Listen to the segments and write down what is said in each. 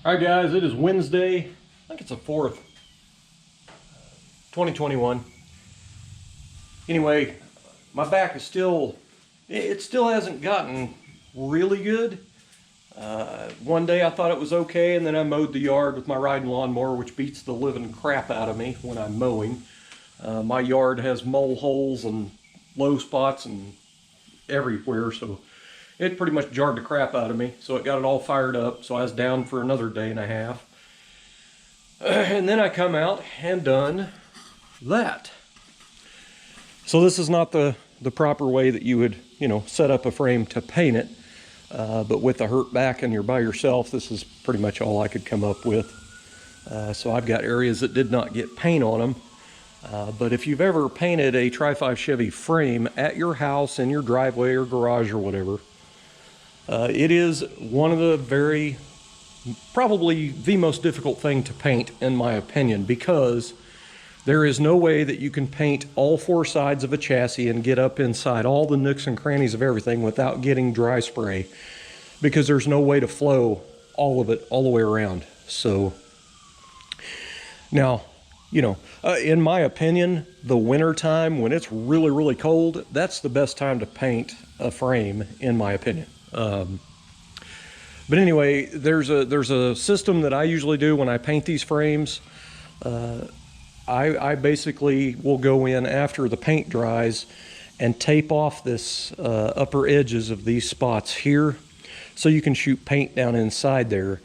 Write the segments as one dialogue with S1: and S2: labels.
S1: All right, guys, it is Wednesday. I think it's the 4th, 2021. Anyway, my back is it still hasn't gotten really good. One day I thought it was okay, and then I mowed the yard with my riding lawnmower, which beats the living crap out of me when I'm mowing. My yard has mole holes and low spots and everywhere, so it pretty much jarred the crap out of me. So it got it all fired up, so I was down for another day and a half. And then I come out and done that. So this is not the proper way that you would, set up a frame to paint it. But with the hurt back and you're by yourself, this is pretty much all I could come up with. So I've got areas that did not get paint on them. But if you've ever painted a Tri-5 Chevy frame at your house, in your driveway or garage or whatever, it is one of the probably the most difficult thing to paint, in my opinion, because there is no way that you can paint all four sides of a chassis and get up inside all the nooks and crannies of everything without getting dry spray, because there's no way to flow all of it all the way around. So now, in my opinion, the winter time when it's really, really cold, that's the best time to paint a frame, in my opinion. But anyway, there's a system that I usually do when I paint these frames. I basically will go in after the paint dries and tape off this upper edges of these spots here, so you can shoot paint down inside there.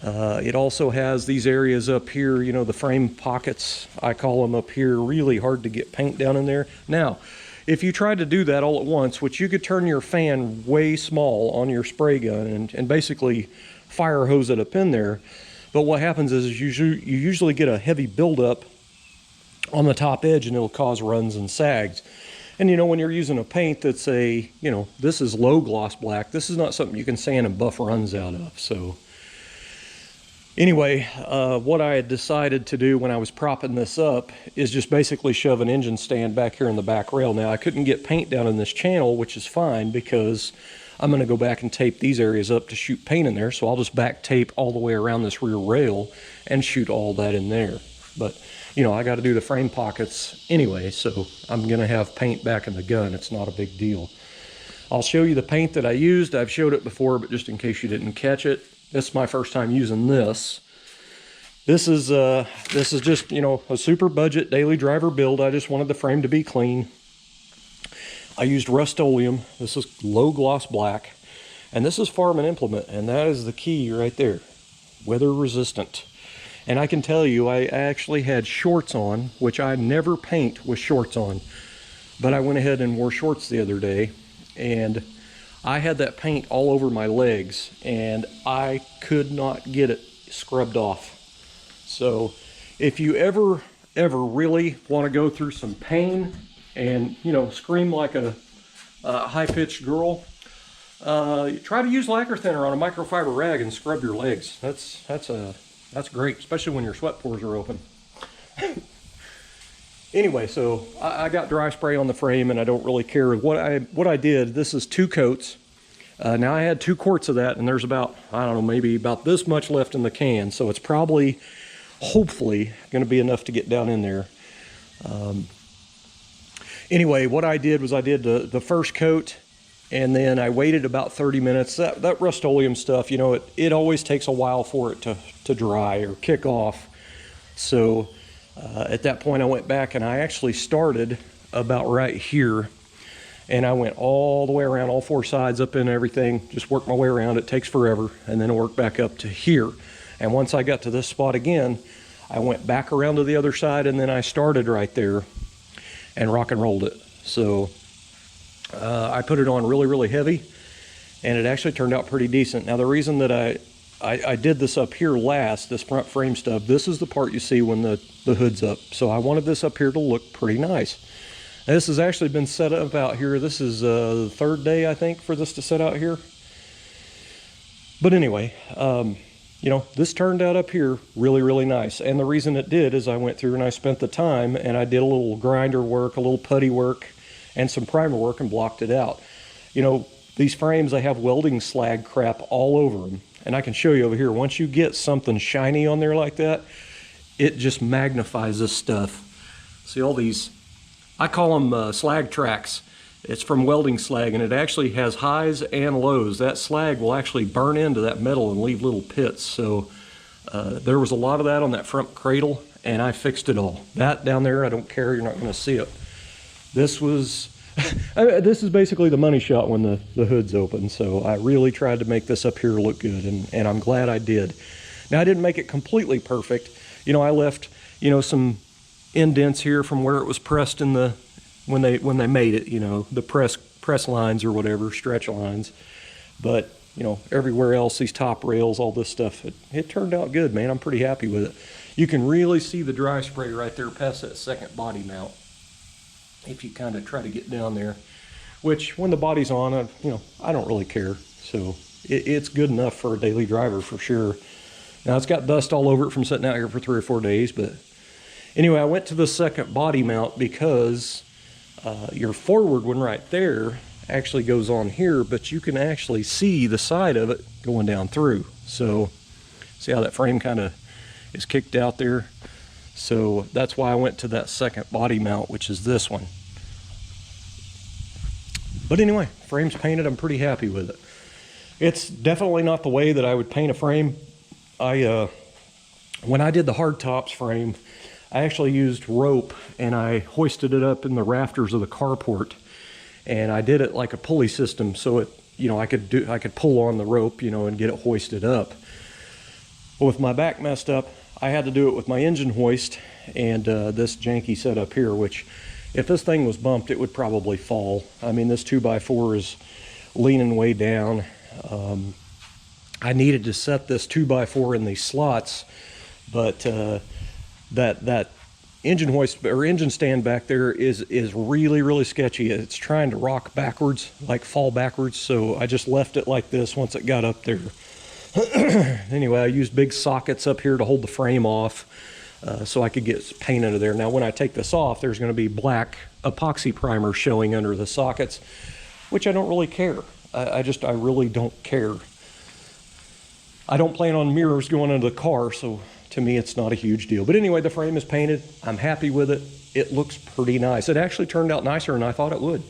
S1: It also has these areas up here, the frame pockets, I call them, up here, really hard to get paint down in there. Now, if you tried to do that all at once, which you could turn your fan way small on your spray gun and basically fire hose it up in there, but what happens is you usually get a heavy buildup on the top edge, and it'll cause runs and sags. And when you're using a paint that's this is low gloss black, this is not something you can sand and buff runs out of. So anyway, what I had decided to do when I was propping this up is just basically shove an engine stand back here in the back rail. Now, I couldn't get paint down in this channel, which is fine, because I'm going to go back and tape these areas up to shoot paint in there. So I'll just back tape all the way around this rear rail and shoot all that in there. But I got to do the frame pockets anyway, so I'm going to have paint back in the gun. It's not a big deal. I'll show you the paint that I used. I've showed it before, but just in case you didn't catch it, this is my first time using this. This is just, a super budget daily driver build. I just wanted the frame to be clean. I used Rust-Oleum. This is low gloss black, and this is Farm and Implement, and that is the key right there. Weather resistant. And I can tell you, I actually had shorts on, which I never paint with shorts on, but I went ahead and wore shorts the other day, and I had that paint all over my legs, and I could not get it scrubbed off. So if you ever really want to go through some pain and, scream like a high-pitched girl, try to use lacquer thinner on a microfiber rag and scrub your legs. That's great, especially when your sweat pores are open. Anyway, so I got dry spray on the frame, and I don't really care. What I did, this is 2 coats. Now I had 2 quarts of that, and there's about, I don't know, maybe about this much left in the can. So it's probably, hopefully, going to be enough to get down in there. Anyway, what I did was I did the first coat, and then I waited about 30 minutes. That Rust-Oleum stuff, it always takes a while for it to dry or kick off. So at that point I went back and I actually started about right here, and I went all the way around all 4 sides up in everything, just worked my way around. It takes forever, and then I worked back up to here. And once I got to this spot again, I went back around to the other side, and then I started right there and rock and rolled it. So I put it on really, really heavy, and it actually turned out pretty decent. Now, the reason that I did this up here last, this front frame stub, this is the part you see when the hood's up. So I wanted this up here to look pretty nice. Now, this has actually been set up out here. This is the 3rd day, I think, for this to set out here. But anyway, this turned out up here really, really nice. And the reason it did is I went through and I spent the time, and I did a little grinder work, a little putty work, and some primer work, and blocked it out. These frames, they have welding slag crap all over them. And I can show you over here, once you get something shiny on there like that, it just magnifies this stuff. See all these, I call them slag tracks. It's from welding slag, and it actually has highs and lows. That slag will actually burn into that metal and leave little pits. So there was a lot of that on that front cradle, and I fixed it all. That down there, I don't care, you're not gonna see it. This was, this is basically the money shot when the hood's open. So I really tried to make this up here look good, and I'm glad I did. Now I didn't make it completely perfect. You know, I left, you know, some indents here from where it was pressed in the, when they made it, you know, the press lines or whatever, stretch lines. But, you know, everywhere else, these top rails, all this stuff, it turned out good, man. I'm pretty happy with it. You can really see the dry spray right there past that second body mount, if you kind of try to get down there, which when the body's on, you know, I don't really care. So it's good enough for a daily driver for sure. Now it's got dust all over it from sitting out here for 3 or 4 days, but anyway, I went to the second body mount because your forward one right there actually goes on here, but you can actually see the side of it going down through. So see how that frame kind of is kicked out there? So that's why I went to that second body mount, which is this one. But anyway, frame's painted, I'm pretty happy with it. It's definitely not the way that I would paint a frame. When I did the hard tops frame, I actually used rope and I hoisted it up in the rafters of the carport, and I did it like a pulley system, so it, you know, I could pull on the rope, you know, and get it hoisted up. But with my back messed up, I had to do it with my engine hoist and this janky setup here, which if this thing was bumped, it would probably fall. I mean, this 2x4 is leaning way down. I needed to set this 2x4 in these slots, but that engine hoist or engine stand back there is really sketchy. It's trying to rock backwards, like fall backwards. So I just left it like this once it got up there. Anyway, I used big sockets up here to hold the frame off so I could get paint under there. Now when I take this off, there's going to be black epoxy primer showing under the sockets, which I don't really care. I really don't care. I don't plan on mirrors going into the car, so to me it's not a huge deal. But anyway, the frame is painted. I'm happy with it. It looks pretty nice. It actually turned out nicer than I thought it would.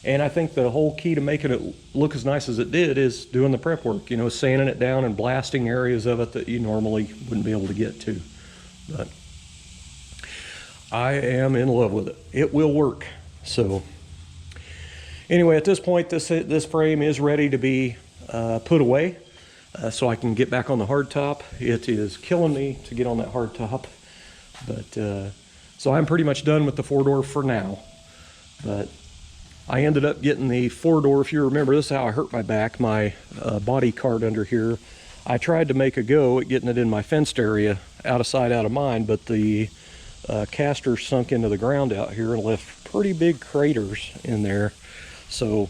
S1: And I think the whole key to making it look as nice as it did is doing the prep work, you know, sanding it down and blasting areas of it that you normally wouldn't be able to get to. But I am in love with it. It will work. So anyway, at this point, this frame is ready to be put away. So I can get back on the hard top. It is killing me to get on that hard top, but so I'm pretty much done with the 4-door for now. But I ended up getting the 4-door. If you remember, this is how I hurt my back, my body cart under here. I tried to make a go at getting it in my fenced area, out of sight, out of mind, but the caster sunk into the ground out here and left pretty big craters in there. So,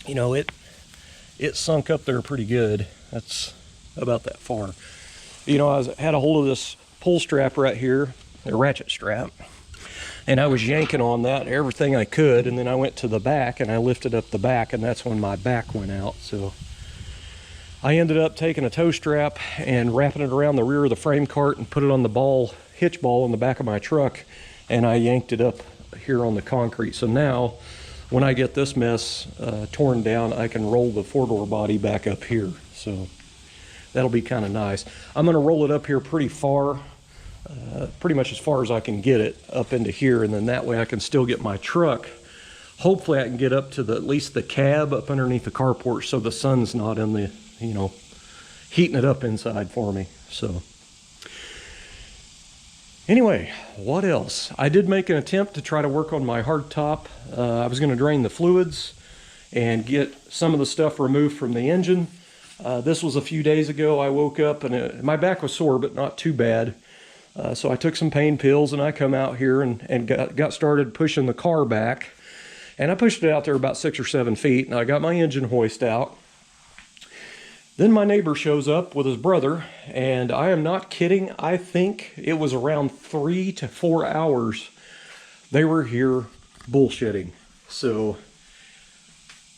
S1: you know, it sunk up there pretty good. That's about that far. You know, I had a hold of this pull strap right here, a ratchet strap, and I was yanking on that everything I could, and then I went to the back and I lifted up the back, and that's when my back went out. So I ended up taking a tow strap and wrapping it around the rear of the frame cart and put it on the hitch ball in the back of my truck, and I yanked it up here on the concrete. So now when I get this mess torn down, I can roll the 4-door body back up here. So that'll be kind of nice. I'm going to roll it up here pretty far, pretty much as far as I can get it up into here, and then that way I can still get my truck. Hopefully I can get up to at least the cab up underneath the carport, so the sun's not in the, you know, heating it up inside for me. So anyway, what else? I did make an attempt to try to work on my hard top. I was going to drain the fluids and get some of the stuff removed from the engine. This was a few days ago. I woke up and my back was sore, but not too bad. So I took some pain pills and I come out here and got started pushing the car back. And I pushed it out there about 6 or 7 feet, and I got my engine hoist out. Then my neighbor shows up with his brother, and I am not kidding. I think it was around 3 to 4 hours they were here bullshitting. So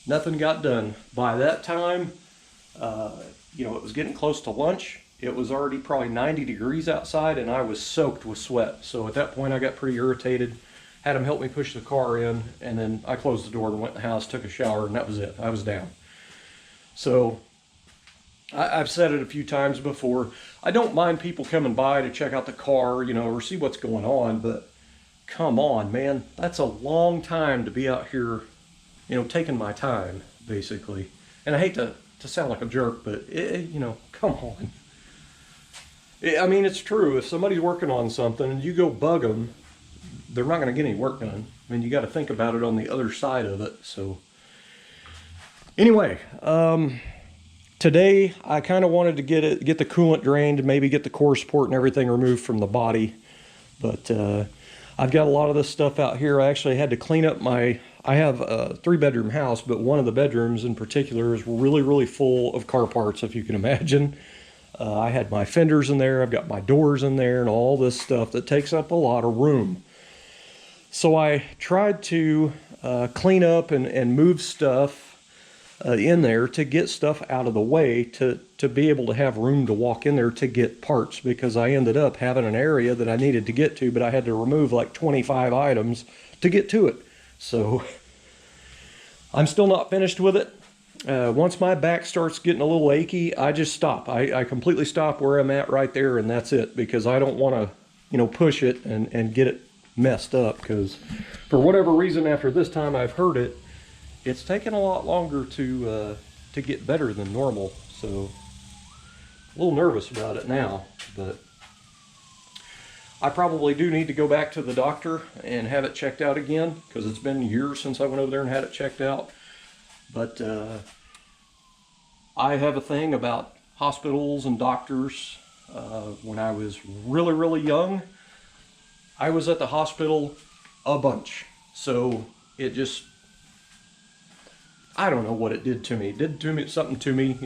S1: nothing got done. By that time, it was getting close to lunch. It was already probably 90 degrees outside, and I was soaked with sweat. So at that point, I got pretty irritated. Had him help me push the car in, and then I closed the door and went in the house, took a shower, and that was it. I was down. So I've said it a few times before. I don't mind people coming by to check out the car, or see what's going on, but come on, man. That's a long time to be out here, taking my time, basically. And I hate to sound like a jerk, but, come on. I mean, it's true. If somebody's working on something and you go bug them, they're not going to get any work done. I mean, you got to think about it on the other side of it. So anyway, today I kind of wanted to get the coolant drained and maybe get the core support and everything removed from the body. But I've got a lot of this stuff out here. I actually had to clean up I have a 3-bedroom house, but one of the bedrooms in particular is really, really full of car parts, if you can imagine. I had my fenders in there, I've got my doors in there, and all this stuff that takes up a lot of room. So I tried to clean up and move stuff in there to get stuff out of the way to be able to have room to walk in there to get parts, because I ended up having an area that I needed to get to, but I had to remove like 25 items to get to it. So I'm still not finished with it. Once my back starts getting a little achy, I just stop. I completely stop where I'm at right there, and that's it, because I don't want to, push it and get it messed up, because for whatever reason, after this time I've heard it, it's taken a lot longer to get better than normal. So a little nervous about it now, but I probably do need to go back to the doctor and have it checked out again, because it's been years since I went over there and had it checked out. But I have a thing about hospitals and doctors. When I was really, really young, I was at the hospital a bunch. So it just, I don't know what it did to me. It did something to me,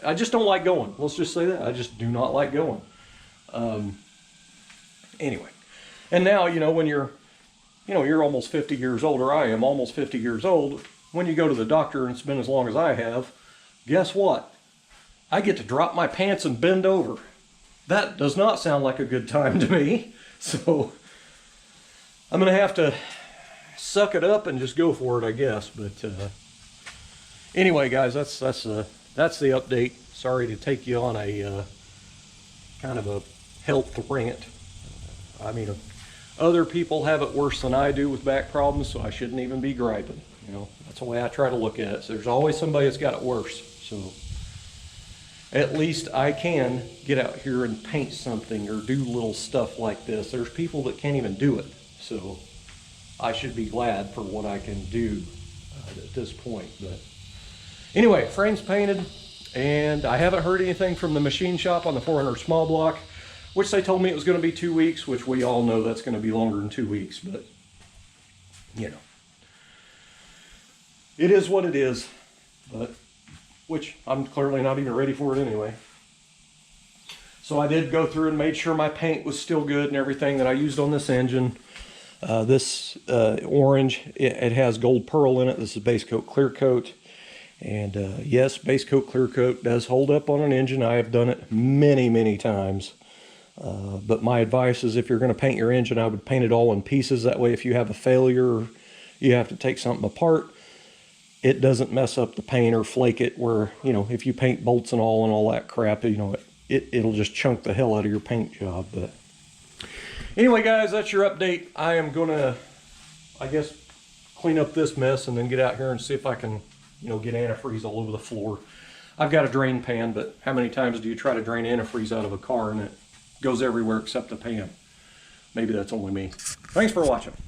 S1: I just don't like going. Let's just say that. I just do not like going. Anyway, and now, when you're almost 50 years old, or I am almost 50 years old, when you go to the doctor, and it's been as long as I have, guess what? I get to drop my pants and bend over. That does not sound like a good time to me. So I'm going to have to suck it up and just go for it, I guess. But anyway, guys, that's the update. Sorry to take you on a kind of a health rant. I mean, other people have it worse than I do with back problems, so I shouldn't even be griping. That's the way I try to look at it. So there's always somebody that's got it worse. So at least I can get out here and paint something or do little stuff like this. There's people that can't even do it. So I should be glad for what I can do at this point. But anyway, frame's painted, and I haven't heard anything from the machine shop on the 400 small block, which they told me it was going to be 2 weeks, which we all know that's going to be longer than 2 weeks, but it is what it is, but which I'm clearly not even ready for it anyway. So I did go through and made sure my paint was still good and everything that I used on this engine. This orange, it has gold pearl in it. This is base coat clear coat. And yes, base coat clear coat does hold up on an engine. I have done it many, many times. But my advice is, if you're going to paint your engine, I would paint it all in pieces. That way, if you have a failure, or you have to take something apart, it doesn't mess up the paint or flake it, where, if you paint bolts and all that crap, it'll just chunk the hell out of your paint job. But anyway, guys, that's your update. I am going to, I guess, clean up this mess and then get out here and see if I can, get antifreeze all over the floor. I've got a drain pan, but how many times do you try to drain antifreeze out of a car and it goes everywhere except the pan? Maybe that's only me. Thanks for watching.